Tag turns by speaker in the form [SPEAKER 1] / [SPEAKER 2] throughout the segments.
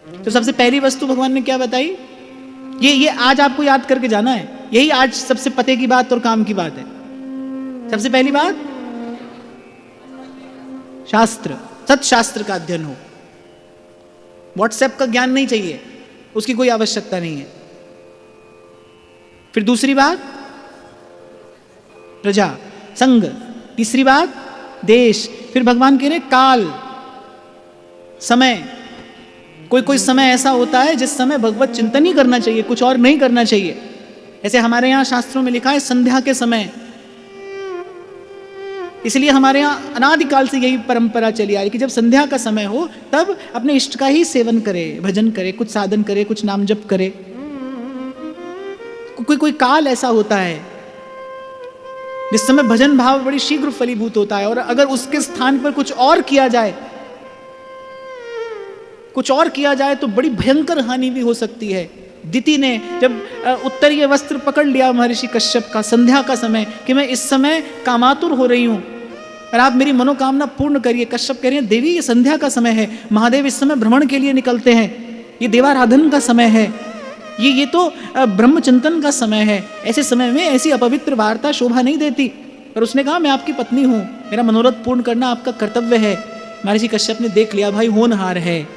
[SPEAKER 1] तो सबसे पहली वस्तु भगवान ने क्या बताई? ये आज आपको याद करके जाना है। यही आज सबसे पते की बात और काम की बात है। सबसे पहली बात, शास्त्र, सत्शास्त्र का अध्ययन हो। व्हाट्सएप का ज्ञान नहीं चाहिए, उसकी कोई आवश्यकता नहीं है। फिर दूसरी बात, प्रजा, संघ। तीसरी बात, देश। फिर भगवान कह रहे काल, समय। कोई समय ऐसा होता है जिस समय भगवत चिंतन ही करना चाहिए, कुछ और नहीं करना चाहिए। ऐसे हमारे यहां शास्त्रों में लिखा है संध्या के समय। इसलिए हमारे यहाँ अनादिकाल से यही परंपरा चली आ रही कि जब संध्या का समय हो तब अपने इष्ट का ही सेवन करे, भजन करे, कुछ साधन करे, कुछ नाम जप करे। कोई काल ऐसा होता है जिस समय भजन भाव बड़ी शीघ्र फलीभूत होता है, और अगर उसके स्थान पर कुछ और किया जाए तो बड़ी भयंकर हानि भी हो सकती है। दिति ने जब उत्तरीय वस्त्र पकड़ लिया महर्षि कश्यप का संध्या का समय कि मैं इस समय कामातुर हो रही हूं और आप मेरी मनोकामना पूर्ण करिए। कश्यप कह रहे हैं देवी ये संध्या का समय है, महादेव इस समय भ्रमण के लिए निकलते हैं, ये देवाराधन का समय है, ये तो ब्रह्मचिंतन का समय है। ऐसे समय में ऐसी अपवित्र वार्ता शोभा नहीं देती। पर उसने कहा मैं आपकी पत्नी हूं, मेरा मनोरथ पूर्ण करना आपका कर्तव्य है। महर्षि कश्यप ने देख लिया भाई होनहार है,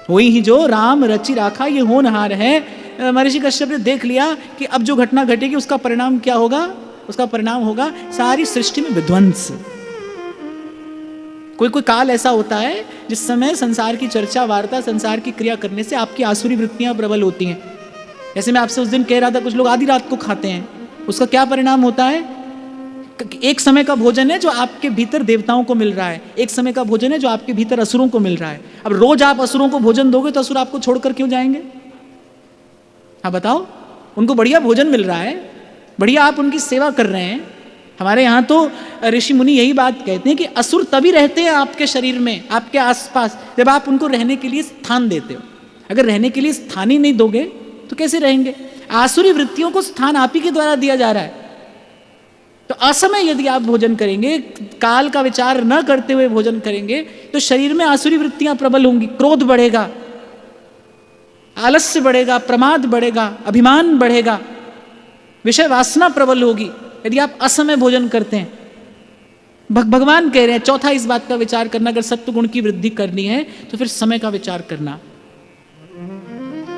[SPEAKER 1] वही ही जो राम रचि राखा, ये होनहार है। महर्षि कश्यप ने देख लिया कि अब जो घटना घटेगी उसका परिणाम क्या होगा? उसका परिणाम होगा सारी सृष्टि में विध्वंस। कोई काल ऐसा होता है जिस समय संसार की चर्चा वार्ता, संसार की क्रिया करने से आपकी आसुरी वृत्तियां प्रबल होती हैं। जैसे मैं आपसे उस दिन कह रहा था कुछ लोग आधी रात को खाते हैं, उसका क्या परिणाम होता है? एक समय का भोजन है जो आपके भीतर देवताओं को मिल रहा है, एक समय का भोजन है जो आपके भीतर असुरों को मिल रहा है। अब रोज आप असुरों को भोजन दोगे तो असुर आपको छोड़कर क्यों जाएंगे? हाँ बताओ, उनको बढ़िया भोजन मिल रहा है, बढ़िया आप उनकी सेवा कर रहे हैं। हमारे यहाँ तो ऋषि मुनि यही बात कहते हैं कि असुर तभी रहते हैं आपके शरीर में, आपके आसपास, जब आप उनको रहने के लिए स्थान देते हो। अगर रहने के लिए स्थान ही नहीं दोगे तो कैसे रहेंगे? आसुरी वृत्तियों को स्थान आप ही के द्वारा दिया जा रहा है। तो असमय यदि आप भोजन करेंगे, काल का विचार न करते हुए भोजन करेंगे तो शरीर में आसुरी वृत्तियां प्रबल होंगी, क्रोध बढ़ेगा, आलस्य बढ़ेगा, प्रमाद बढ़ेगा, अभिमान बढ़ेगा, विषय वासना प्रबल होगी यदि आप असमय भोजन करते हैं। भगवान कह रहे हैं चौथा इस बात का विचार करना, अगर सत्व गुण की वृद्धि करनी है तो फिर समय का विचार करना।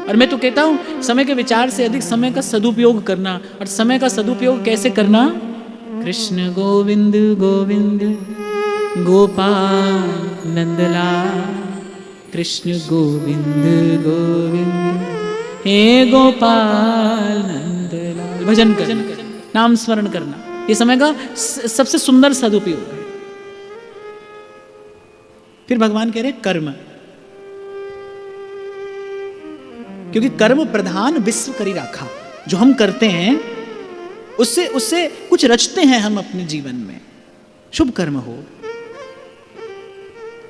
[SPEAKER 1] और मैं तो कहता हूं समय के विचार से अधिक समय का सदुपयोग करना। और समय का सदुपयोग कैसे करना? कृष्ण गोविंद गोविंद गोपाल नंदलाल, कृष्ण गोविंद गोविंद हे गोपाल नंदलाल। भजन कर, नाम स्मरण करना, ये समय का सबसे सुंदर सदुपयोग है। फिर भगवान कह रहे कर्म, क्योंकि कर्म प्रधान विश्व करी राखा। जो हम करते हैं उससे कुछ रचते हैं हम अपने जीवन में। शुभ कर्म हो,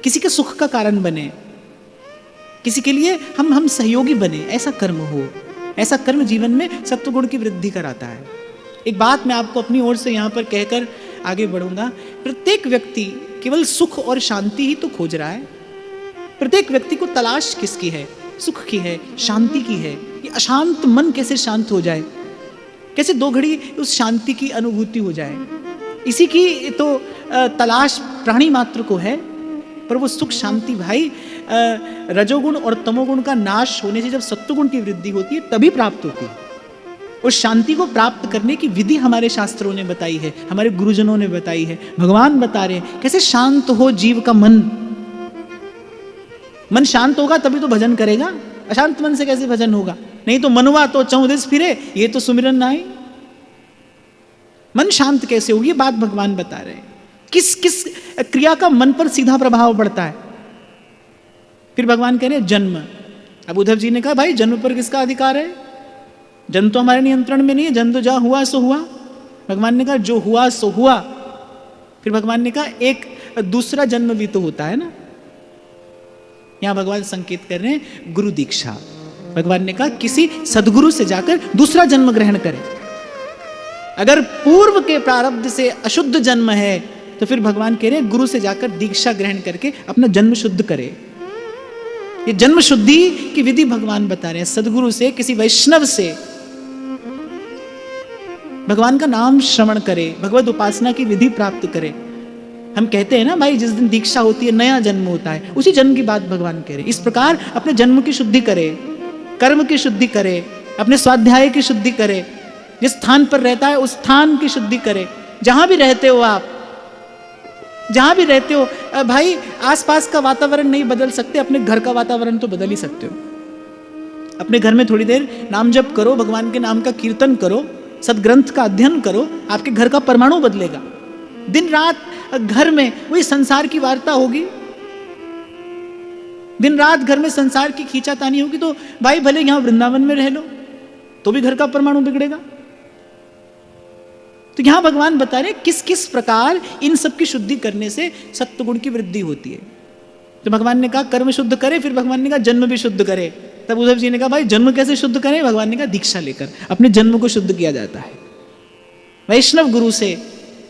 [SPEAKER 1] किसी के सुख का कारण बने, किसी के लिए हम सहयोगी बने, ऐसा कर्म हो। ऐसा कर्म जीवन में सत्वगुण की वृद्धि कराता है। एक बात मैं आपको अपनी ओर से यहां पर कहकर आगे बढ़ूंगा। प्रत्येक व्यक्ति केवल सुख और शांति ही तो खोज रहा है। प्रत्येक व्यक्ति को तलाश किसकी है? सुख की है, शांति की है। ये अशांत मन कैसे शांत हो जाए, कैसे 2 घड़ी उस शांति की अनुभूति हो जाए, इसी की तो तलाश प्राणी मात्र को है। पर वो सुख शांति भाई रजोगुण और तमोगुण का नाश होने से जब सत्वगुण की वृद्धि होती है तभी प्राप्त होती है। उस शांति को प्राप्त करने की विधि हमारे शास्त्रों ने बताई है, हमारे गुरुजनों ने बताई है। भगवान बता रहे हैं कैसे शांत हो जीव का मन। मन शांत होगा तभी तो भजन करेगा, अशांत मन से कैसे भजन होगा? नहीं तो मनवा तो चौदिस फिरे, ये तो सुमिरन ना है। मन शांत कैसे होगी? ये बात भगवान बता रहे हैं। किस किस क्रिया का मन पर सीधा प्रभाव पड़ता है? फिर भगवान कह रहे हैं जन्म। अब उद्धव जी ने कहा भाई जन्म पर किसका अधिकार है? जन्म तो हमारे नियंत्रण में नहीं है, जन्म तो जहां हुआ सो हुआ। भगवान ने कहा जो हुआ सो हुआ। फिर भगवान ने कहा एक दूसरा जन्म भी तो होता है ना। यहां भगवान संकेत कर रहे हैं गुरु दीक्षा। भगवान ने कहा किसी सदगुरु से जाकर दूसरा जन्म ग्रहण करें। अगर पूर्व के प्रारब्ध से अशुद्ध जन्म है तो फिर भगवान कह रहे हैं गुरु से जाकर दीक्षा ग्रहण करके अपना जन्म शुद्ध करे। ये जन्म शुद्धि की विधि भगवान बता रहे हैं। सदगुरु से, किसी वैष्णव से भगवान का नाम श्रवण करे, भगवत उपासना की विधि प्राप्त करे। हम कहते हैं ना भाई, जिस दिन दीक्षा होती है नया जन्म होता है, उसी जन्म की बात भगवान कह रहे। इस प्रकार अपने जन्म की शुद्धि करे, कर्म की शुद्धि करे, अपने स्वाध्याय की शुद्धि करे, जिस स्थान पर रहता है उस स्थान की शुद्धि करे। जहां भी रहते हो आप, जहां भी रहते हो भाई, आसपास का वातावरण नहीं बदल सकते, अपने घर का वातावरण तो बदल ही सकते हो। अपने घर में थोड़ी देर नाम जप करो, भगवान के नाम का कीर्तन करो, सदग्रंथ का अध्ययन करो, आपके घर का परमाणु बदलेगा। दिन रात घर में वही संसार की वार्ता होगी, दिन रात घर में संसार की खींचातानी होगी, तो भाई भले यहां वृंदावन में रह लो तो भी घर का परमाणु बिगड़ेगा। तो यहां भगवान बता रहे किस किस प्रकार इन सब की शुद्धि करने से सत्वगुण की वृद्धि होती है। तो भगवान ने कहा कर्म शुद्ध करे, फिर भगवान ने कहा जन्म भी शुद्ध करे। तब उद्धव जी ने कहा भाई जन्म कैसे शुद्ध करें? भगवान ने कहा दीक्षा लेकर अपने जन्म को शुद्ध किया जाता है। वैष्णव गुरु से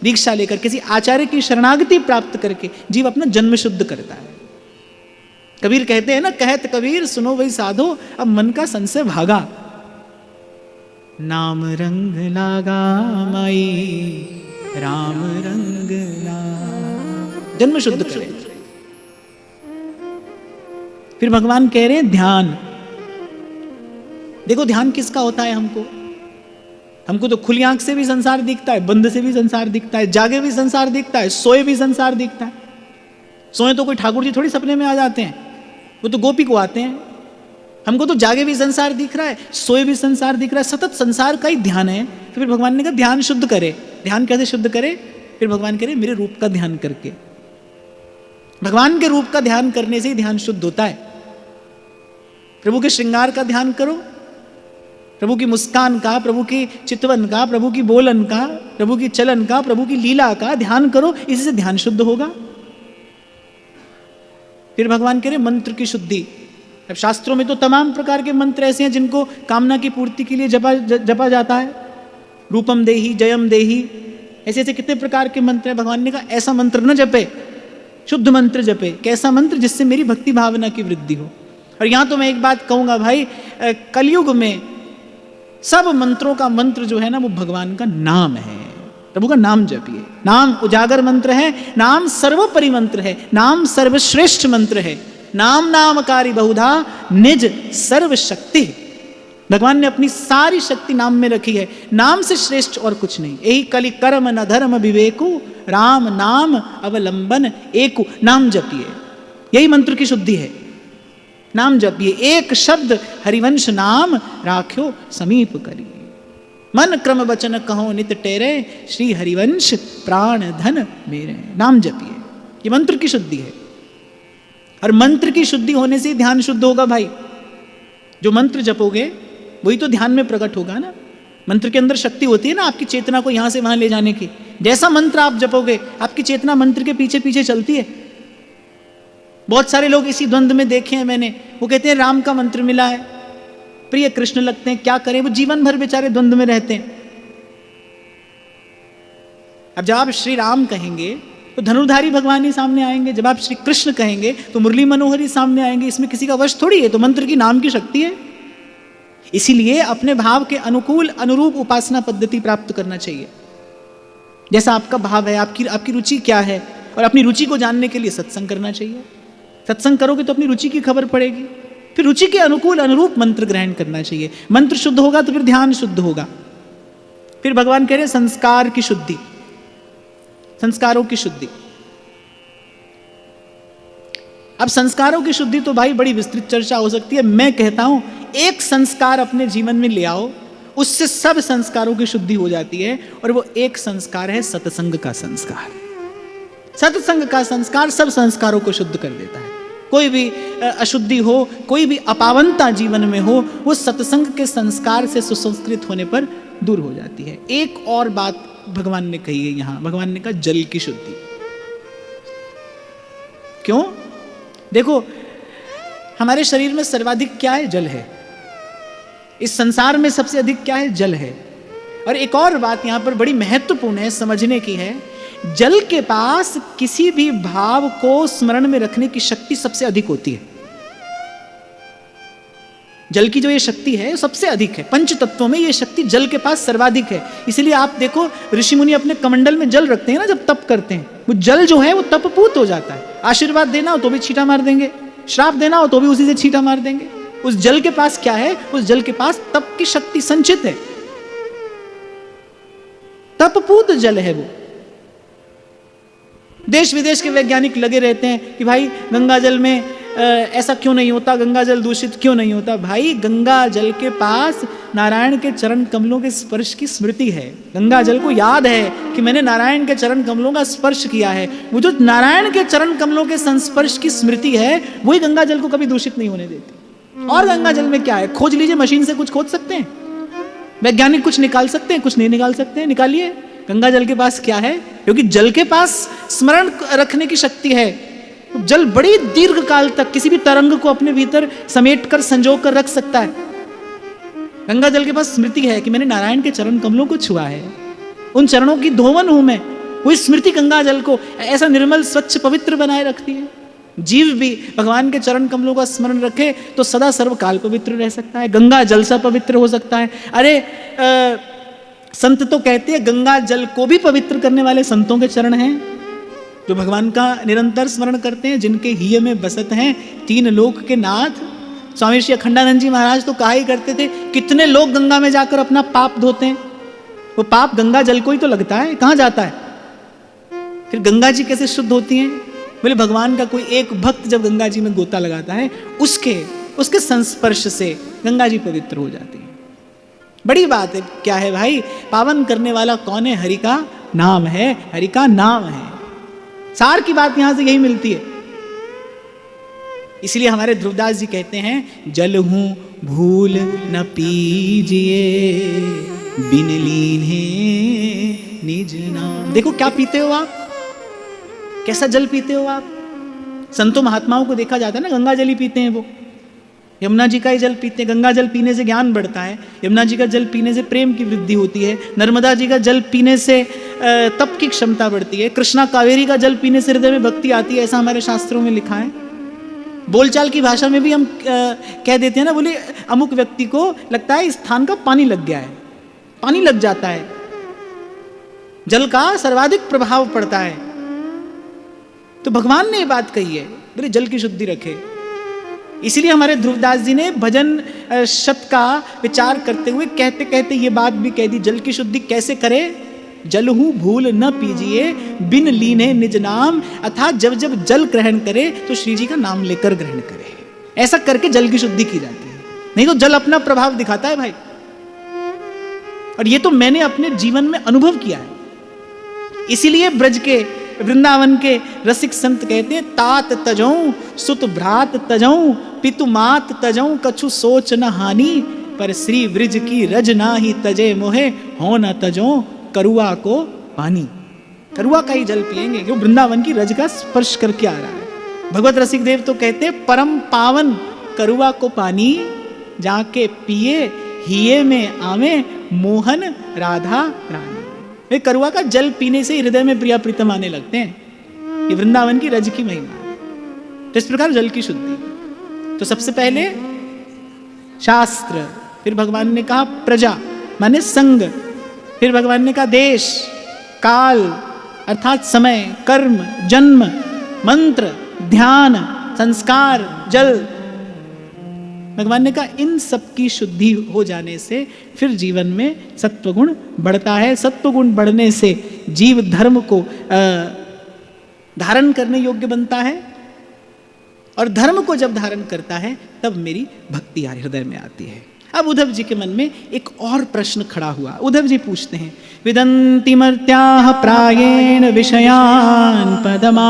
[SPEAKER 1] दीक्षा लेकर, किसी आचार्य की शरणागति प्राप्त करके जीव अपना जन्म शुद्ध करता है। कबीर कहते हैं ना, कहत कबीर सुनो वही साधो, अब मन का संशय भागा। नाम रंग लागा माई राम रंग ला, जन्म शुद्ध करे। फिर भगवान कह रहे हैं ध्यान। देखो ध्यान किसका होता है? हमको तो खुली आंख से भी संसार दिखता है, बंद से भी संसार दिखता है, जागे भी संसार दिखता है, सोए भी संसार दिखता है। सोए तो कोई ठाकुर जी थोड़ी सपने में आ जाते हैं, वो तो गोपी को आते हैं। हमको तो जागे भी संसार दिख रहा है, सोए भी संसार दिख रहा है, सतत संसार का ही ध्यान है। तो फिर भगवान ने कहा ध्यान शुद्ध करे। ध्यान कैसे शुद्ध करे? फिर भगवान कह रहे मेरे रूप का ध्यान करके। भगवान के रूप का ध्यान करने से ही ध्यान शुद्ध होता है। प्रभु के श्रृंगार का ध्यान करो, प्रभु की मुस्कान का, प्रभु की चितवन का, प्रभु की बोलन का, प्रभु की चलन का, प्रभु की लीला का ध्यान करो, इसी से ध्यान शुद्ध होगा। फिर भगवान कह रहे मंत्र की शुद्धि। अब शास्त्रों में तो तमाम प्रकार के मंत्र ऐसे हैं जिनको कामना की पूर्ति के लिए जपा जाता है। रूपम देही, जयम देही, ऐसे ऐसे कितने प्रकार के मंत्र हैं। भगवान ने कहा ऐसा मंत्र न जपे, शुद्ध मंत्र जपे। कैसा मंत्र? जिससे मेरी भक्ति भावना की वृद्धि हो। और यहां तो मैं एक बात कहूंगा भाई, कलयुग में सब मंत्रों का मंत्र जो है ना, वो भगवान का नाम है। प्रभु का नाम जपिए। नाम उजागर मंत्र है, नाम सर्वोपरि मंत्र है, नाम सर्वश्रेष्ठ मंत्र है। नाम नामकारी बहुधा निज सर्वशक्ति। भगवान ने अपनी सारी शक्ति नाम में रखी है, नाम से श्रेष्ठ और कुछ नहीं। यही कलि कर्म न धर्म विवेकु, राम नाम अवलंबन एकु। नाम जपिए, यही मंत्र की शुद्धि है। नाम जपिए, एक शब्द हरिवंश नाम राख्यो समीप करिए। मन क्रम वचन कहो नित टेरे, श्री हरिवंश प्राण धन मेरे। नाम जपिए, ये मंत्र की शुद्धि है। और मंत्र की शुद्धि होने से ध्यान शुद्ध होगा भाई। जो मंत्र जपोगे वही तो ध्यान में प्रकट होगा ना। मंत्र के अंदर शक्ति होती है ना, आपकी चेतना को यहां से वहां ले जाने की। जैसा मंत्र आप जपोगे, आपकी चेतना मंत्र के पीछे पीछे चलती है। बहुत सारे लोग इसी द्वंद्व में देखे हैं मैंने। वो कहते हैं राम का मंत्र मिला है, प्रिय कृष्ण लगते हैं, क्या करें? वो जीवन भर बेचारे द्वंद्व में रहते हैं। अब जब आप श्री राम कहेंगे तो धनुर्धारी भगवान ही सामने आएंगे, जब आप श्री कृष्ण कहेंगे तो मुरली मनोहर ही सामने आएंगे। इसमें किसी का वश थोड़ी है, तो मंत्र की नाम की शक्ति है। इसीलिए अपने भाव के अनुकूल अनुरूप उपासना पद्धति प्राप्त करना चाहिए। जैसा आपका भाव है, आपकी रुचि क्या है, और अपनी रुचि को जानने के लिए सत्संग करना चाहिए। सत्संग करोगे तो अपनी रुचि की खबर पड़ेगी। फिर रुचि के अनुकूल अनुरूप मंत्र ग्रहण करना चाहिए। मंत्र शुद्ध होगा तो फिर ध्यान शुद्ध होगा। फिर भगवान कह रहे हैं संस्कार की शुद्धि, संस्कारों की शुद्धि। अब संस्कारों की शुद्धि तो भाई बड़ी विस्तृत चर्चा हो सकती है। मैं कहता हूं एक संस्कार अपने जीवन में ले आओ, उससे सब संस्कारों की शुद्धि हो जाती है। और वो एक संस्कार है सत्संग का संस्कार। सत्संग का संस्कार सब संस्कारों को शुद्ध कर देता है। कोई भी अशुद्धि हो, कोई भी अपावनता जीवन में हो, वो सत्संग के संस्कार से सुसंस्कृत होने पर दूर हो जाती है। एक और बात भगवान ने कही है यहां। भगवान ने कहा जल की शुद्धि। क्यों? देखो, हमारे शरीर में सर्वाधिक क्या है? जल है। इस संसार में सबसे अधिक क्या है? जल है। और एक और बात यहां पर बड़ी महत्वपूर्ण है, समझने की है। जल के पास किसी भी भाव को स्मरण में रखने की शक्ति सबसे अधिक होती है। जल की जो ये शक्ति है सबसे अधिक है, पंच तत्वों में ये शक्ति जल के पास सर्वाधिक है। इसीलिए आप देखो ऋषि मुनि अपने कमंडल में जल रखते हैं ना, जब तप करते हैं, वो जल जो है वो तपपूत हो जाता है। आशीर्वाद देना हो तो भी छींटा मार देंगे, श्राप देना हो तो भी उसी से छींटा मार देंगे। उस जल के पास क्या है? उस जल के पास तप की शक्ति संचित है, तपपूत जल है वो। देश विदेश के वैज्ञानिक लगे रहते हैं कि भाई गंगा जल में ऐसा क्यों नहीं होता, गंगा जल दूषित क्यों नहीं होता। भाई गंगा जल के पास नारायण के चरण कमलों के स्पर्श की स्मृति है। गंगा जल को याद है कि मैंने नारायण के चरण कमलों का स्पर्श किया है। वो जो नारायण के चरण कमलों के संस्पर्श की स्मृति है वही गंगा जल को कभी दूषित नहीं होने देती। और गंगा जल में क्या है? खोज लीजिए, मशीन से कुछ खोज सकते हैं, वैज्ञानिक कुछ निकाल सकते हैं, कुछ नहीं निकाल सकते हैं, निकालिए। गंगा जल के पास क्या है? क्योंकि जल के पास स्मरण रखने की शक्ति है। जल बड़ी दीर्घ काल तक किसी भी तरंग को अपने भीतर समेट कर संजो कर रख सकता है। गंगा जल के पास स्मृति है कि मैंने नारायण के चरण कमलों को छुआ है, उन चरणों की धोवन हूं मैं। वही स्मृति गंगा जल को ऐसा निर्मल स्वच्छ पवित्र बनाए रखती है। जीव भी भगवान के चरण कमलों का स्मरण रखे तो सदा सर्वकाल पवित्र रह सकता है, गंगा जल सा पवित्र हो सकता है। अरे संत तो कहते हैं गंगा जल को भी पवित्र करने वाले संतों के चरण हैं, जो भगवान का निरंतर स्मरण करते हैं, जिनके हिय में बसत हैं तीन लोक के नाथ। स्वामी श्री अखंडानंद जी महाराज तो कहा ही करते थे, कितने लोग गंगा में जाकर अपना पाप धोते हैं, वो पाप गंगा जल को ही तो लगता है, कहाँ जाता है? फिर गंगा जी कैसे शुद्ध होती हैं? बोले भगवान का कोई एक भक्त जब गंगा जी में गोता लगाता है, उसके संस्पर्श से गंगा जी पवित्र हो जाती है। बड़ी बात है। क्या है भाई? पावन करने वाला कौन है? हरि का नाम है, हरि का नाम है। सार की बात यहां से यही मिलती है। इसलिए हमारे ध्रुवदास जी कहते हैं, जल हूं भूल न पीजिए बिन लीन्हे निज नाम। देखो क्या पीते हो आप, कैसा जल पीते हो आप। संतों महात्माओं को देखा जाता है ना, गंगा जल ही पीते हैं वो, यमुना जी का ही जल पीते हैं। गंगा जल पीने से ज्ञान बढ़ता है, यमुना जी का जल पीने से प्रेम की वृद्धि होती है, नर्मदा जी का जल पीने से तप की क्षमता बढ़ती है, कृष्णा कावेरी का जल पीने से हृदय में भक्ति आती है, ऐसा हमारे शास्त्रों में लिखा है। बोलचाल की भाषा में भी हम कह देते हैं ना, बोले अमुक व्यक्ति को लगता है इस स्थान का पानी लग गया है, पानी लग जाता है, जल का सर्वाधिक प्रभाव पड़ता है। तो भगवान ने ये बात कही है, बोले जल की शुद्धि रखे। इसलिए हमारे ध्रुवदास जी ने भजन शत का विचार करते हुए कहते कहते ये बात भी कह दी, जल की शुद्धि कैसे करे। जल हूं भूल न पीजिए बिन लीने निज नाम। अर्थात जब जब जल ग्रहण करे तो श्री जी का नाम लेकर ग्रहण करे। ऐसा करके जल की शुद्धि की जाती है, नहीं तो जल अपना प्रभाव दिखाता है भाई। और ये तो मैंने अपने जीवन में अनुभव किया है। इसीलिए ब्रज के वृंदावन के रसिक संत कहते हैं, तात तजऊं सुत भ्रात तजऊं पितु मात तजऊं कछु सोच न हानि, पर श्री ब्रज की रज ना ही तजे मोहे हो न तजो करुआ को पानी। करुआ का ही जल पिएंगे, क्यों? वृंदावन की रज का स्पर्श करके आ रहा है। भगवत रसिक देव तो कहते हैं, परम पावन करुआ को पानी जाके पिए हिये में आवे मोहन राधा रानी। वे करुआ का जल पीने से हृदय में प्रिया प्रीतम आने लगते हैं। ये वृंदावन की रज की महिमा है। तो इस प्रकार जल की शुद्धि, तो सबसे पहले शास्त्र, फिर भगवान ने कहा प्रजा माने संग, फिर भगवान ने कहा देश काल अर्थात समय, कर्म, जन्म, मंत्र, ध्यान, संस्कार, जल। भगवान ने कहा इन सब की शुद्धि हो जाने से फिर जीवन में सत्वगुण बढ़ता है। सत्वगुण बढ़ने से जीव धर्म को धारण करने योग्य बनता है, और धर्म को जब धारण करता है तब मेरी भक्ति हृदय में आती है। अब उद्धव जी के मन में एक और प्रश्न खड़ा हुआ। उद्धव जी पूछते हैं, विदन्ति मर्त्याः प्रायेण विषयान् पदमापदा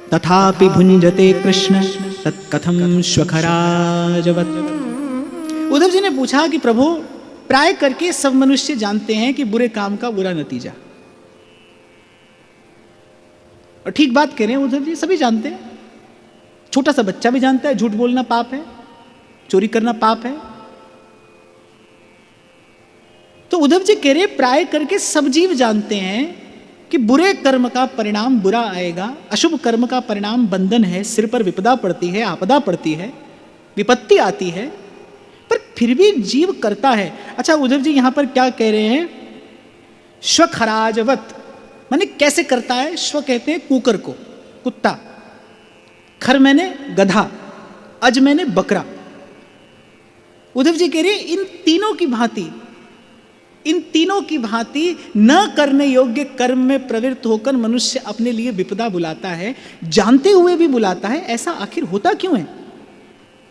[SPEAKER 1] तथापि भुंजते कृष्ण तत्कथम श्वखराजवत्। उद्धव जी ने पूछा कि प्रभु, प्राय करके सब मनुष्य जानते हैं कि बुरे काम का बुरा नतीजा, और ठीक बात कह रहे हैं उद्धव जी, सभी जानते हैं। छोटा सा बच्चा भी जानता है झूठ बोलना पाप है, चोरी करना पाप है। तो उद्धव जी कह रहे प्राय करके सब जीव जानते हैं कि बुरे कर्म का परिणाम बुरा आएगा, अशुभ कर्म का परिणाम बंधन है, सिर पर विपदा पड़ती है, आपदा पड़ती है, विपत्ति आती है, पर फिर भी जीव करता है। अच्छा उद्धव जी यहां पर क्या कह रहे हैं? श्वखराजवत, माने कैसे करता है? श्व कहते हैं कुकर को, कुत्ता, खर मैंने गधा, अज मैंने बकरा। उद्धव जी कह रहे हैं इन तीनों की भांति न करने योग्य कर्म में प्रवृत्त होकर मनुष्य अपने लिए विपदा बुलाता है, जानते हुए भी बुलाता है। ऐसा आखिर होता क्यों है?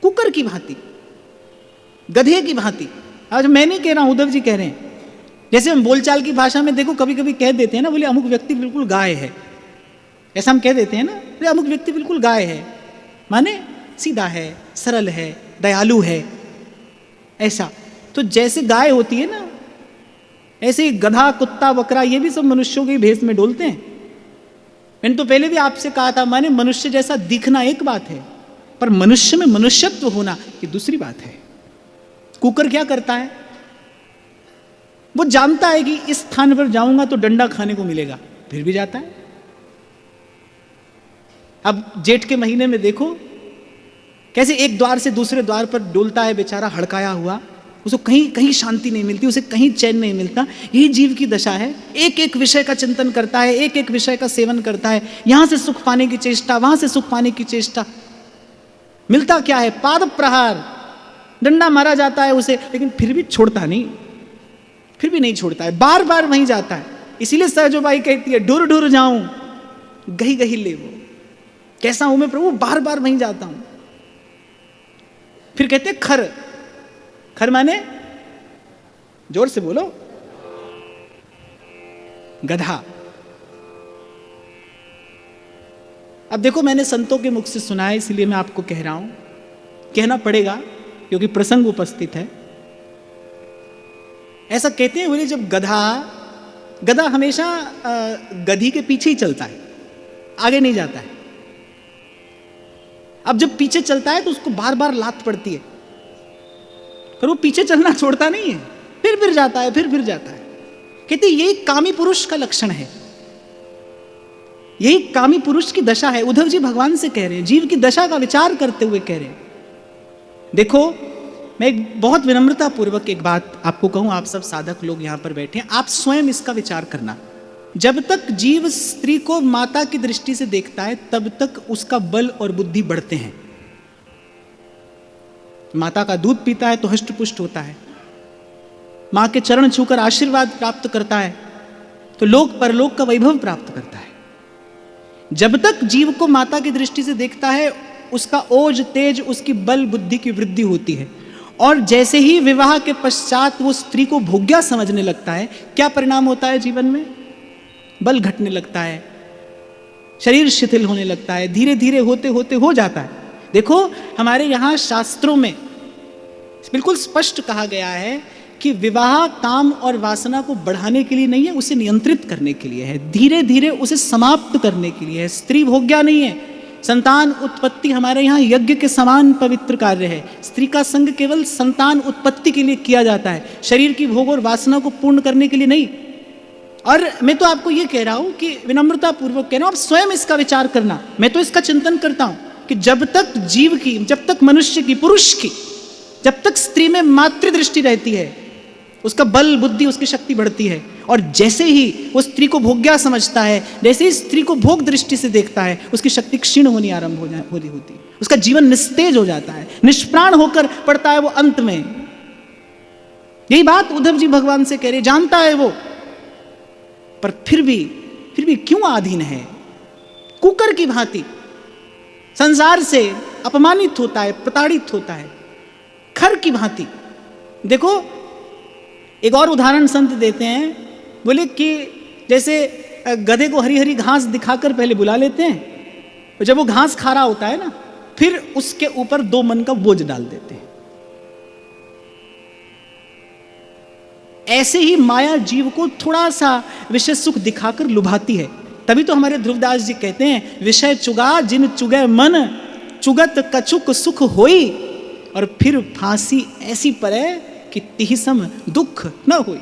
[SPEAKER 1] कुकर की भांति, गधे की भांति। आज मैं नहीं कह रहा हूं, उद्धव जी कह रहे हैं। जैसे हम बोलचाल की भाषा में देखो कभी कभी कह देते हैं ना, बोले अमुक व्यक्ति बिल्कुल गाय है, ऐसा हम कह देते हैं ना, बोले अमुक व्यक्ति बिल्कुल गाय है, माने सीधा है, सरल है, दयालु है, ऐसा। तो जैसे गाय होती है ना, ऐसे ही गधा, कुत्ता, बकरा, ये भी सब मनुष्यों के भेष में डोलते हैं। मैंने तो पहले भी आपसे कहा था, माने मनुष्य जैसा दिखना एक बात है, पर मनुष्य में मनुष्यत्व होना ये दूसरी बात है। कुकर क्या करता है? वो जानता है कि इस स्थान पर जाऊंगा तो डंडा खाने को मिलेगा, फिर भी जाता है। अब जेठ के महीने में देखो कैसे एक द्वार से दूसरे द्वार पर डोलता है बेचारा, हड़काया हुआ, उसको कहीं कहीं शांति नहीं मिलती, उसे कहीं चैन नहीं मिलता। यही जीव की दशा है। एक एक विषय का चिंतन करता है, एक एक विषय का सेवन करता है, यहां से सुख पाने की चेष्टा, वहां से सुख पाने की चेष्टा। मिलता क्या है? पाद प्रहार, डंडा मारा जाता है उसे, लेकिन फिर भी छोड़ता नहीं, फिर भी नहीं छोड़ता है, बार बार वहीं जाता है। इसीलिए सहजोबाई कहती है ढुर ढुर जाऊं गही गही ले वो, कैसा हूं मैं प्रभु, बार बार वहीं जाता हूं। फिर कहते हैं खर, खर माने जोर से बोलो, गधा। अब देखो मैंने संतों के मुख से सुना है, इसलिए मैं आपको कह रहा हूं, कहना पड़ेगा क्योंकि प्रसंग उपस्थित है। ऐसा कहते हैं बोले जब गधा हमेशा गधी के पीछे ही चलता है, आगे नहीं जाता है। अब जब पीछे चलता है तो उसको बार बार लात पड़ती है, पर वो पीछे चलना छोड़ता नहीं है, फिर जाता है, फिर जाता है। कहते यही कामी पुरुष का लक्षण है, यही कामी पुरुष की दशा है। उद्धव जी भगवान से कह रहे हैं, जीव की दशा का विचार करते हुए कह रहे हैं। देखो मैं एक बहुत विनम्रता पूर्वक एक बात आपको कहूं, आप सब साधक लोग यहां पर बैठे हैं, आप स्वयं इसका विचार करना। जब तक जीव स्त्री को माता की दृष्टि से देखता है तब तक उसका बल और बुद्धि बढ़ते हैं। माता का दूध पीता है तो हष्ट पुष्ट होता है, मां के चरण छूकर आशीर्वाद प्राप्त करता है तो लोक परलोक का वैभव प्राप्त करता है। जब तक जीव को माता की दृष्टि से देखता है उसका ओज तेज, उसकी बल बुद्धि की वृद्धि होती है। और जैसे ही विवाह के पश्चात वो स्त्री को भोग्या समझने लगता है, क्या परिणाम होता है जीवन में? बल घटने लगता है, शरीर शिथिल होने लगता है, धीरे धीरे होते होते हो जाता है। देखो हमारे यहाँ शास्त्रों में बिल्कुल स्पष्ट कहा गया है कि विवाह काम और वासना को बढ़ाने के लिए नहीं है, उसे नियंत्रित करने के लिए है, धीरे धीरे उसे समाप्त करने के लिए है। स्त्री भोग्या नहीं है। संतान उत्पत्ति हमारे यहाँ यज्ञ के समान पवित्र कार्य है। स्त्री का संग केवल संतान उत्पत्ति के लिए किया जाता है, शरीर की भोग और वासना को पूर्ण करने के लिए नहीं। और मैं तो आपको ये कह रहा हूं कि विनम्रता पूर्वक कह रहा हूं, आप स्वयं इसका विचार करना। मैं तो इसका चिंतन करता हूं कि जब तक जीव की, जब तक मनुष्य की, पुरुष की, जब तक स्त्री में मातृ दृष्टि रहती है, उसका बल बुद्धि उसकी शक्ति बढ़ती है। और जैसे ही वो स्त्री को भोग्या समझता है, जैसे ही स्त्री को भोग दृष्टि से देखता है, उसकी शक्ति क्षीण होनी आरंभ होती है, उसका जीवन निस्तेज हो जाता है, निष्प्राण होकर पड़ता है वो अंत में। यही बात उद्धव जी भगवान से कह रहे, जानता है वो, पर फिर भी क्यों आधीन है? कुकर की भांति संसार से अपमानित होता है, प्रताड़ित होता है, खर की भांति। देखो एक और उदाहरण संत देते हैं, बोले कि जैसे गधे को हरी हरी घास दिखाकर पहले बुला लेते हैं, और जब वो घास खा रहा होता है ना, फिर उसके ऊपर 2 मन का बोझ डाल देते हैं। ऐसे ही माया जीव को थोड़ा सा विषय सुख दिखाकर लुभाती है। तभी तो हमारे ध्रुवदास जी कहते हैं, विषय चुगा जिन चुगे मन, चुगत कछुक सुख होई, और फिर फांसी ऐसी पड़े कि तिहि सम दुख न होई।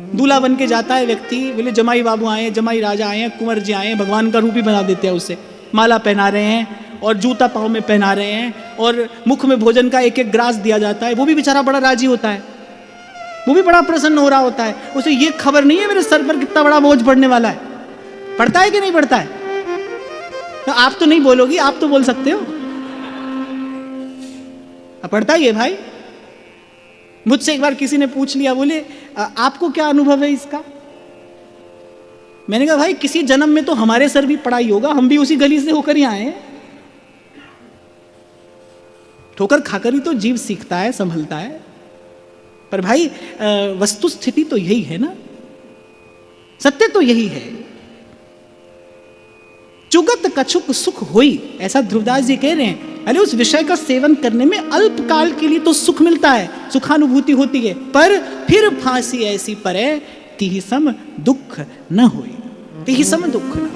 [SPEAKER 1] दूल्हा बन के जाता है व्यक्ति, बोले जमाई बाबू आए, जमाई राजा आए हैं, कुंवर जी आए हैं, भगवान का रूप ही बना देते हैं उसे, माला पहना रहे हैं और जूता पाँव में पहना रहे हैं और मुख में भोजन का एक एक ग्रास दिया जाता है। वो भी बेचारा बड़ा राजी होता है, वो भी बड़ा प्रसन्न हो रहा होता है। उसे ये खबर नहीं है मेरे सर पर कितना बड़ा बोझ पड़ने वाला है। पड़ता है कि नहीं पड़ता है? तो आप तो नहीं बोलोगी, आप तो बोल सकते हो। पड़ता ही है भाई। मुझसे एक बार किसी ने पूछ लिया, बोले आपको क्या अनुभव है इसका? मैंने कहा भाई किसी जन्म में तो हमारे सर भी पड़ा ही होगा, हम भी उसी गली से होकर ही आए हैं। ठोकर खाकर ही तो जीव सीखता है, संभलता है। पर भाई वस्तु स्थिति तो यही है ना, सत्य तो यही है। चुगत कछुक सुख होई, ऐसा ध्रुवदास जी कह रहे हैं। अरे उस विषय का सेवन करने में अल्पकाल के लिए तो सुख मिलता है, सुखानुभूति होती है, पर फिर फांसी ऐसी परे तिहि सम दुख न होई, तिहि सम दुख न।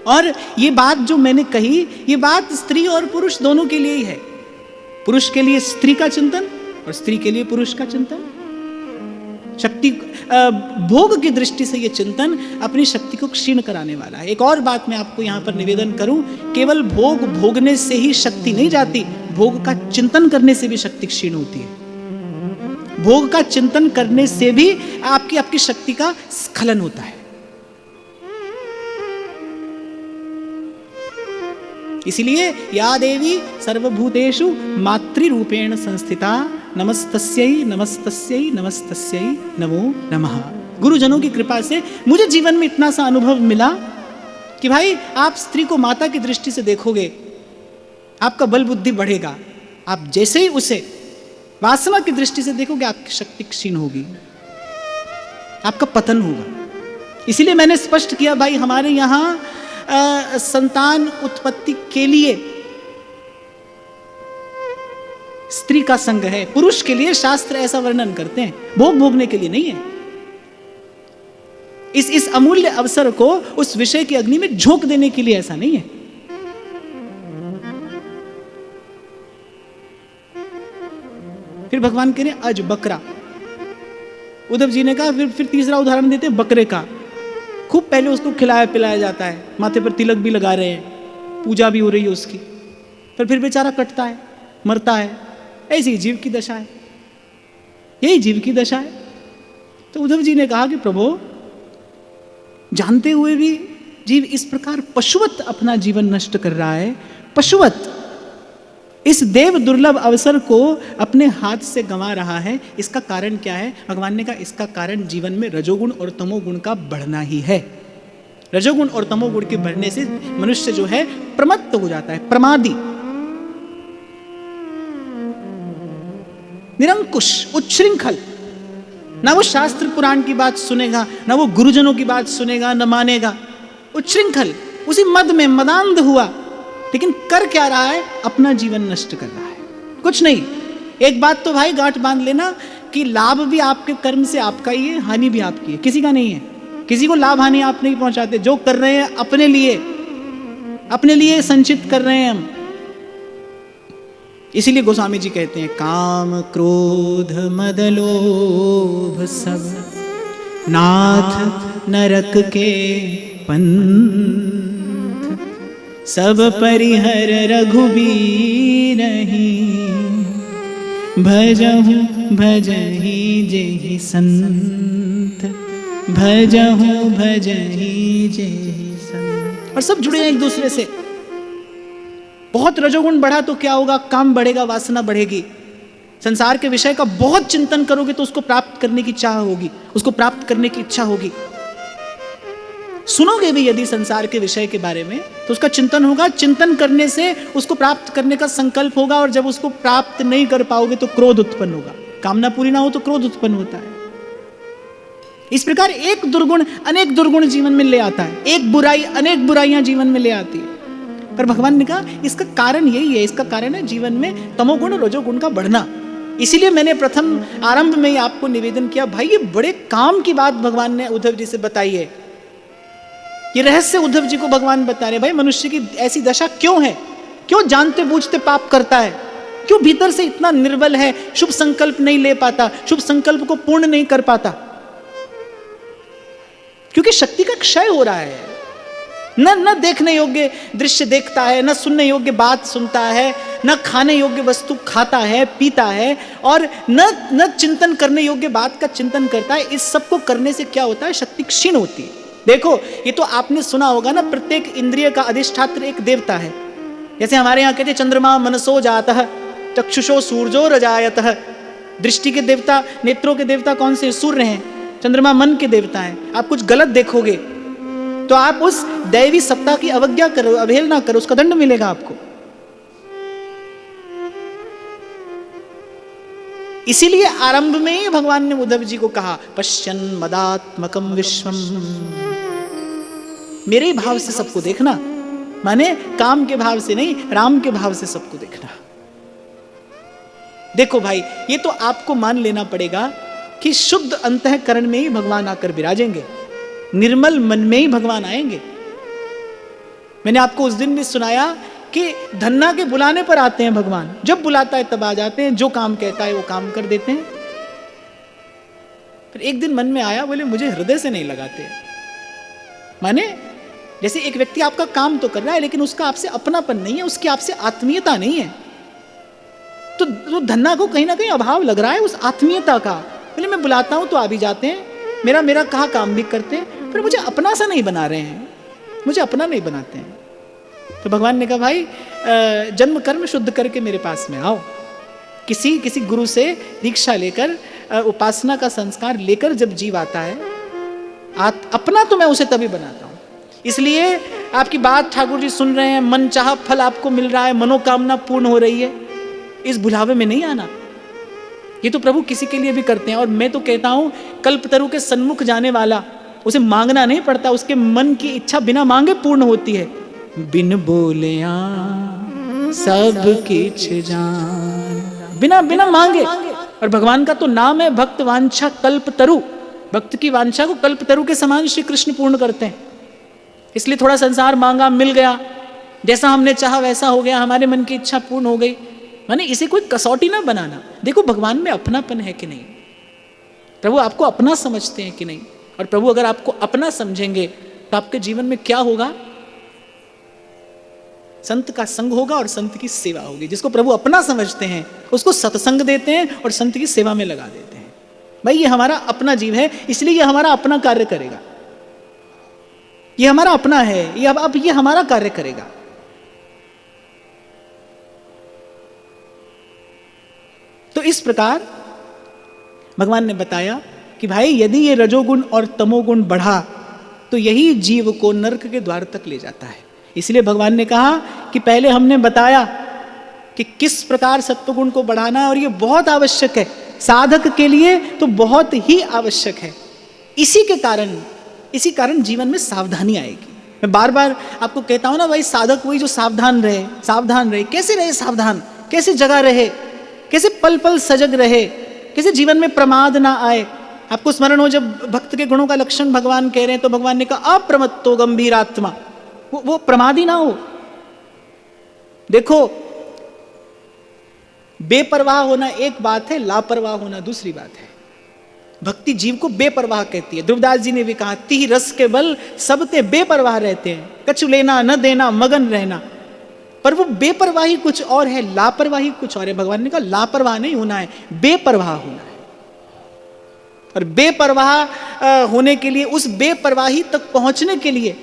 [SPEAKER 1] और ये बात जो मैंने कही, ये बात स्त्री और पुरुष दोनों के लिए ही है। पुरुष के लिए स्त्री का चिंतन और स्त्री के लिए पुरुष का चिंतन। शक्ति भोग की दृष्टि से यह चिंतन अपनी शक्ति को क्षीण कराने वाला है। एक और बात मैं आपको यहां पर निवेदन करूं, केवल भोग भोगने से ही शक्ति नहीं जाती, भोग का चिंतन करने से भी शक्ति क्षीण होती है। भोग का चिंतन करने से भी आपकी शक्ति का स्खलन होता है। इसलिए या देवी सर्वभूतेषु मातृरूपेण संस्थिता नमस्तस्यै नमस्तस्यै नमस्तस्यै नमो नमः। गुरुजनों की कृपा से मुझे जीवन में इतना सा अनुभव मिला कि भाई आप स्त्री को माता की दृष्टि से देखोगे, आपका बल बुद्धि बढ़ेगा। आप जैसे ही उसे वासना की दृष्टि से देखोगे, आपकी शक्ति क्षीण होगी, आपका पतन होगा। इसीलिए मैंने स्पष्ट किया भाई हमारे यहाँ संतान उत्पत्ति के लिए स्त्री का संग है, पुरुष के लिए शास्त्र ऐसा वर्णन करते हैं, भोग भोगने के लिए नहीं है। इस अमूल्य अवसर को उस विषय की अग्नि में झोंक देने के लिए ऐसा नहीं है। फिर भगवान कह रहे अज बकरा, उद्धव जी ने कहा, फिर तीसरा उदाहरण देते बकरे का। खूब पहले उसको खिलाया पिलाया जाता है, माथे पर तिलक भी लगा रहे हैं, पूजा भी हो रही है उसकी, पर फिर बेचारा कटता है, मरता है। ऐसी जीव की दशा है, यही जीव की दशा है। तो उद्धव जी ने कहा कि प्रभु, जानते हुए भी जीव इस प्रकार पशुवत अपना जीवन नष्ट कर रहा है, पशुवत इस देव दुर्लभ अवसर को अपने हाथ से गंवा रहा है। इसका कारण क्या है? भगवान ने कहा इसका कारण जीवन में रजोगुण और तमोगुण का बढ़ना ही है। रजोगुण और तमोगुण के बढ़ने से मनुष्य जो है प्रमत्त हो जाता है, प्रमादी, निरंकुश, उच्छृंखल। ना वो शास्त्र पुराण की बात सुनेगा, ना वो गुरुजनों की बात सुनेगा, न मानेगा। उच्छृंखल, उसी मद में मदांध हुआ। लेकिन कर क्या रहा है? अपना जीवन नष्ट कर रहा है, कुछ नहीं। एक बात तो भाई गांठ बांध लेना कि लाभ भी आपके कर्म से आपका ही है, हानि भी आपकी है, किसी का नहीं है। किसी को लाभ हानि आप नहीं पहुंचाते। जो कर रहे हैं अपने लिए संचित कर रहे हैं हम। इसीलिए गोस्वामी जी कहते हैं, काम क्रोध मद लोभ सब नाथ नरक के पंथ, सब परिहर रघुबीर नहीं, भजहु भजहि जेहि संत, भजहु भजहि जेहि संत। और सब जुड़े हैं एक दूसरे से। बहुत रजोगुण बढ़ा तो क्या होगा? काम बढ़ेगा, वासना बढ़ेगी। संसार के विषय का बहुत चिंतन करोगे तो उसको प्राप्त करने की चाह होगी, उसको प्राप्त करने की इच्छा होगी। सुनोगे भी यदि संसार के विषय के बारे में तो उसका चिंतन होगा, चिंतन करने से उसको प्राप्त करने का संकल्प होगा, और जब उसको प्राप्त नहीं कर पाओगे तो क्रोध उत्पन्न होगा। कामना पूरी ना हो तो क्रोध उत्पन्न होता है। इस प्रकार एक दुर्गुण अनेक दुर्गुण जीवन में ले आता है, एक बुराई अनेक बुराइयां जीवन में ले आती है। पर भगवान ने कहा इसका कारण यही है, इसका कारण है जीवन में तमोगुण और रजोगुण का बढ़ना। इसीलिए मैंने प्रथम आरंभ में ही आपको निवेदन किया, भाई ये बड़े काम की बात भगवान ने उद्धव जी से बताई है। ये रहस्य उद्धव जी को भगवान बता रहे, भाई मनुष्य की ऐसी दशा क्यों है, क्यों जानते बूझते पाप करता है। क्यों भीतर से इतना निर्बल है, शुभ संकल्प नहीं ले पाता, शुभ संकल्प को पूर्ण नहीं कर पाता? क्योंकि शक्ति का क्षय हो रहा है। न देखने योग्य दृश्य देखता है, न सुनने योग्य बात सुनता है, न खाने योग्य वस्तु खाता है पीता है, और न चिंतन करने योग्य बात का चिंतन करता है। इस सब को करने से क्या होता है? शक्ति क्षीण होती है। देखो, ये तो आपने सुना होगा ना, प्रत्येक इंद्रिय का अधिष्ठात्र एक देवता है। जैसे हमारे यहाँ कहते हैं चंद्रमा मनसो जातः चक्षुषो सूर्यो रजायतः। दृष्टि के देवता, नेत्रों के देवता कौन से? सूर्य हैं। चंद्रमा मन के देवता हैं। आप कुछ गलत देखोगे तो आप उस दैवी सत्ता की अवज्ञा करो, अवहेलना करो, उसका दंड मिलेगा आपको। इसीलिए आरंभ में ही भगवान ने उद्धव जी को कहा, पश्यन् मदात्मकं विश्वम, मेरे भाव से सबको देखना, माने काम के भाव से नहीं, राम के भाव से सबको देखना। देखो भाई, ये तो आपको मान लेना पड़ेगा कि शुद्ध अंतःकरण में ही भगवान आकर विराजेंगे, निर्मल मन में ही भगवान आएंगे। मैंने आपको उस दिन भी सुनाया कि धन्ना के बुलाने पर आते हैं भगवान, जब बुलाता है तब आ जाते हैं, जो काम कहता है वो काम कर देते हैं। फिर एक दिन मन में आया, बोले मुझे हृदय से नहीं लगाते। माने जैसे एक व्यक्ति आपका काम तो कर रहा है लेकिन उसका आपसे अपनापन नहीं है, उसकी आपसे आत्मीयता नहीं है, तो धन्ना को कहीं ना कहीं अभाव लग रहा है उस आत्मीयता का। बोले मैं बुलाता हूं तो आ भी जाते हैं, मेरा कहा काम भी करते हैं, पर मुझे अपना सा नहीं बना रहे हैं, मुझे अपना नहीं बनाते हैं। तो भगवान ने कहा, भाई जन्म कर्म शुद्ध करके मेरे पास में आओ। किसी गुरु से दीक्षा लेकर, उपासना का संस्कार लेकर जब जीव आता है, अपना तो मैं उसे तभी बनाता हूं। इसलिए आपकी बात ठाकुर जी सुन रहे हैं, मन चाहा फल आपको मिल रहा है, मनोकामना पूर्ण हो रही है, इस बुलावे में नहीं आना। ये तो प्रभु किसी के लिए भी करते हैं। और मैं तो कहता हूं, कल्पतरु के सन्मुख जाने वाला, उसे मांगना नहीं पड़ता, उसके मन की इच्छा बिना मांगे पूर्ण होती है। बिन बोलिया सब किछ जान, बिना मांगे। और भगवान का तो नाम है भक्त वांछा कल्पतरु। भक्त की वांछा को कल्पतरु के समान श्री कृष्ण पूर्ण करते हैं। इसलिए थोड़ा संसार मांगा, मिल गया, जैसा हमने चाहा वैसा हो गया, हमारे मन की इच्छा पूर्ण हो गई। माने इसे कोई कसौटी ना बनाना। देखो भगवान में अपनापन है कि नहीं, प्रभु आपको अपना समझते हैं कि नहीं। और प्रभु अगर आपको अपना समझेंगे तो आपके जीवन में क्या होगा? संत का संग होगा और संत की सेवा होगी। जिसको प्रभु अपना समझते हैं उसको सत्संग देते हैं और संत की सेवा में लगा देते हैं। भाई ये हमारा अपना जीव है, इसलिए ये हमारा अपना कार्य करेगा। ये हमारा अपना है, ये अब ये हमारा कार्य करेगा। तो इस प्रकार भगवान ने बताया कि भाई यदि ये रजोगुण और तमोगुण बढ़ा तो यही जीव को नरक के द्वार तक ले जाता है। इसलिए भगवान ने कहा कि पहले हमने बताया कि किस प्रकार सत्वगुण को बढ़ाना है, और ये बहुत आवश्यक है साधक के लिए, तो बहुत ही आवश्यक है। इसी कारण जीवन में सावधानी आएगी। मैं बार बार आपको कहता हूं ना भाई, साधक वही जो सावधान रहे। कैसे रहे सावधान? कैसे जगा रहे? कैसे पल पल सजग रहे? कैसे जीवन में प्रमाद ना आए? आपको स्मरण हो जब भक्त के गुणों का लक्षण भगवान कह रहे हैं तो भगवान ने कहा अप्रमत्तो गंभीरात्मा, वो प्रमादी ना हो। देखो बेपरवाह होना एक बात है, लापरवाह होना दूसरी बात है। भक्ति जीव को बेपरवाह कहती है। ध्रुवदास जी ने भी कहा, ती रस के बल सबते बेपरवाह रहते हैं, कछु लेना न देना मगन रहना। पर वो बेपरवाही कुछ और है, लापरवाही कुछ और है। भगवान ने कहा लापरवाह नहीं होना है, बेपरवाह होना है। और बेपरवाह होने के लिए, उस बेपरवाही तक पहुंचने के लिए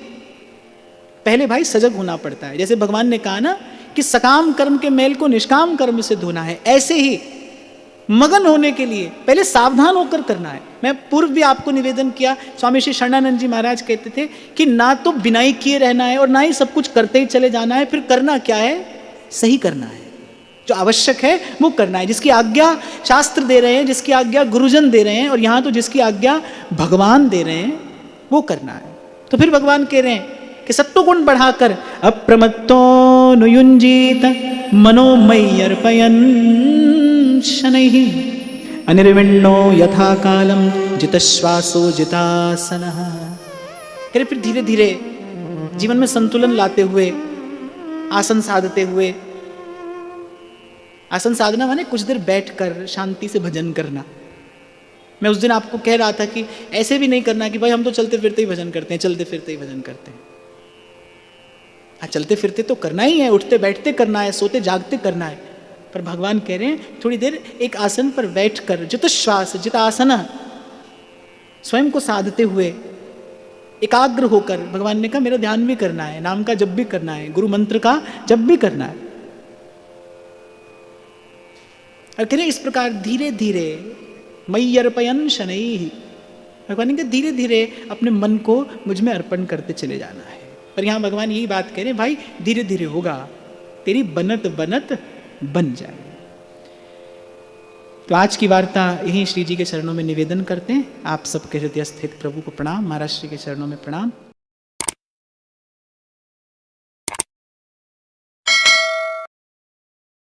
[SPEAKER 1] पहले भाई सजग होना पड़ता है। जैसे भगवान ने कहा ना कि सकाम कर्म के मैल को निष्काम कर्म से धोना है, ऐसे ही मगन होने के लिए पहले सावधान होकर करना है। मैं पूर्व भी आपको निवेदन किया, स्वामी श्री शरणानंद जी महाराज कहते थे कि ना तो बिनाई किए रहना है और ना ही सब कुछ करते ही चले जाना है। फिर करना क्या है? सही करना है, जो आवश्यक है वो करना है, जिसकी आज्ञा शास्त्र दे रहे हैं, जिसकी आज्ञा गुरुजन दे रहे हैं, और यहाँ तो जिसकी आज्ञा भगवान दे रहे हैं वो करना है। तो फिर भगवान कह रहे हैं कि सत्वगुण बढ़ाकर अप्रमत्तो नुयुंजीत मनोमय्यर्पयन् शनैः अनिर्विण्णो यथा कालम जितश्वासो जितासनः। फिर धीरे धीरे जीवन में संतुलन लाते हुए, आसन साधते हुए आसन साधना माने कुछ देर बैठकर शांति से भजन करना। मैं उस दिन आपको कह रहा था कि ऐसे भी नहीं करना कि भाई हम तो चलते फिरते ही भजन करते हैं, चलते फिरते ही भजन करते हैं। हाँ, चलते फिरते तो करना ही है, उठते बैठते करना है, सोते जागते करना है, पर भगवान कह रहे हैं थोड़ी देर एक आसन पर बैठकर जित श्वास जित आसना, स्वयं को साधते हुए एकाग्र होकर, भगवान ने कहा मेरा ध्यान भी करना है, नाम का जप भी करना है, गुरु मंत्र का जप भी करना है। और कह रहे इस प्रकार धीरे धीरे मयि अर्पयन् शनैः, भगवान ने कहा धीरे धीरे अपने मन को मुझ में अर्पण करते चले जाना है। पर यहाँ भगवान यही बात कह रहे हैं, भाई धीरे धीरे होगा, तेरी बनत बनत बन जाए। तो आज की वार्ता यहीं श्री जी के चरणों में निवेदन करते हैं। आप सबके हृदय स्थित प्रभु को प्रणाम, महाराज श्री के चरणों में प्रणाम।